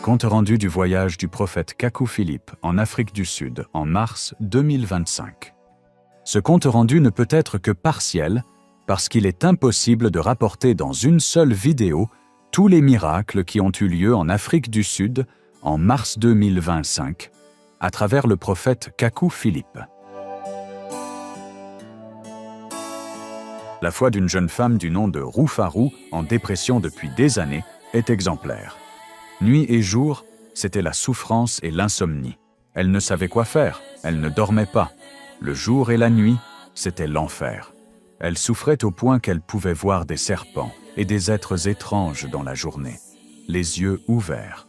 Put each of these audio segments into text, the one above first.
Compte rendu du voyage du prophète Kakou Philippe en Afrique du Sud en mars 2025. Ce compte rendu ne peut être que partiel parce qu'il est impossible de rapporter dans une seule vidéo tous les miracles qui ont eu lieu en Afrique du Sud en mars 2025 à travers le prophète Kakou Philippe. La foi d'une jeune femme du nom de Roufarou, en dépression depuis des années, est exemplaire. Nuit et jour, c'était la souffrance et l'insomnie. Elle ne savait quoi faire, elle ne dormait pas. Le jour et la nuit, c'était l'enfer. Elle souffrait au point qu'elle pouvait voir des serpents et des êtres étranges dans la journée, les yeux ouverts.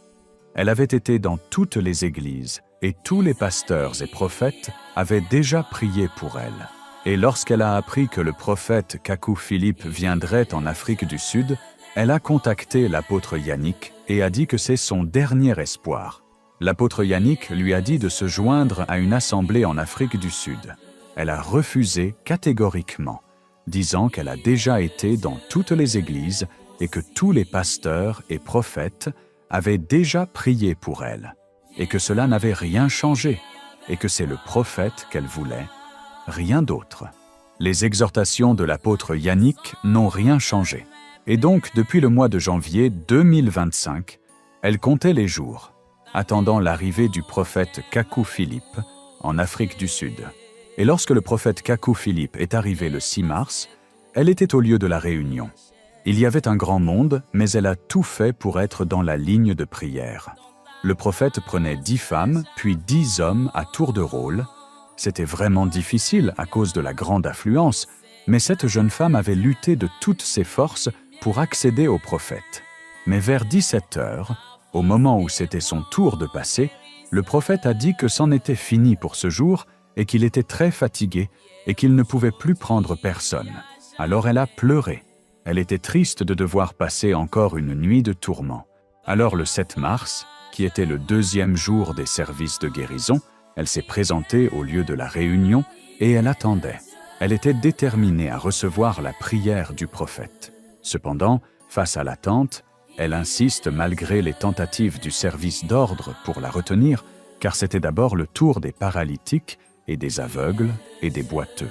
Elle avait été dans toutes les églises et tous les pasteurs et prophètes avaient déjà prié pour elle. Et lorsqu'elle a appris que le prophète Kakou Philippe viendrait en Afrique du Sud, elle a contacté l'apôtre Yannick et a dit que c'est son dernier espoir. L'apôtre Yannick lui a dit de se joindre à une assemblée en Afrique du Sud. Elle a refusé catégoriquement, disant qu'elle a déjà été dans toutes les églises et que tous les pasteurs et prophètes avaient déjà prié pour elle, et que cela n'avait rien changé, et que c'est le prophète qu'elle voulait, rien d'autre. Les exhortations de l'apôtre Yannick n'ont rien changé. Et donc, depuis le mois de janvier 2025, elle comptait les jours, attendant l'arrivée du prophète Kakou Philippe en Afrique du Sud. Et lorsque le prophète Kakou Philippe est arrivé le 6 mars, elle était au lieu de la réunion. Il y avait un grand monde, mais elle a tout fait pour être dans la ligne de prière. Le prophète prenait 10 femmes, puis 10 hommes à tour de rôle. C'était vraiment difficile à cause de la grande affluence, mais cette jeune femme avait lutté de toutes ses forces pour accéder au prophète. Mais vers 17 heures, au moment où c'était son tour de passer, le prophète a dit que c'en était fini pour ce jour et qu'il était très fatigué et qu'il ne pouvait plus prendre personne. Alors elle a pleuré. Elle était triste de devoir passer encore une nuit de tourment. Alors le 7 mars, qui était le 2e jour des services de guérison, elle s'est présentée au lieu de la réunion et elle attendait. Elle était déterminée à recevoir la prière du prophète. Cependant, face à l'attente, elle insiste malgré les tentatives du service d'ordre pour la retenir, car c'était d'abord le tour des paralytiques et des aveugles et des boiteux.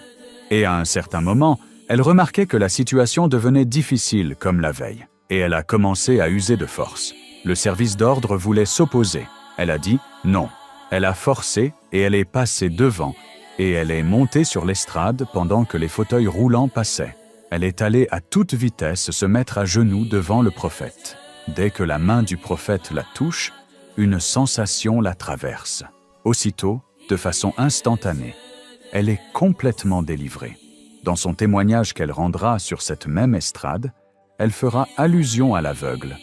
Et à un certain moment, elle remarquait que la situation devenait difficile comme la veille, et elle a commencé à user de force. Le service d'ordre voulait s'opposer. Elle a dit non. Elle a forcé et elle est passée devant, et elle est montée sur l'estrade pendant que les fauteuils roulants passaient. Elle est allée à toute vitesse se mettre à genoux devant le prophète. Dès que la main du prophète la touche, une sensation la traverse. Aussitôt, de façon instantanée, elle est complètement délivrée. Dans son témoignage qu'elle rendra sur cette même estrade, elle fera allusion à l'aveugle,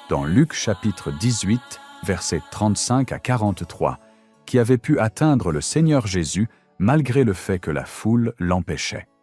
dans Luc chapitre 18, versets 35 à 43, qui avait pu atteindre le Seigneur Jésus malgré le fait que la foule l'empêchait.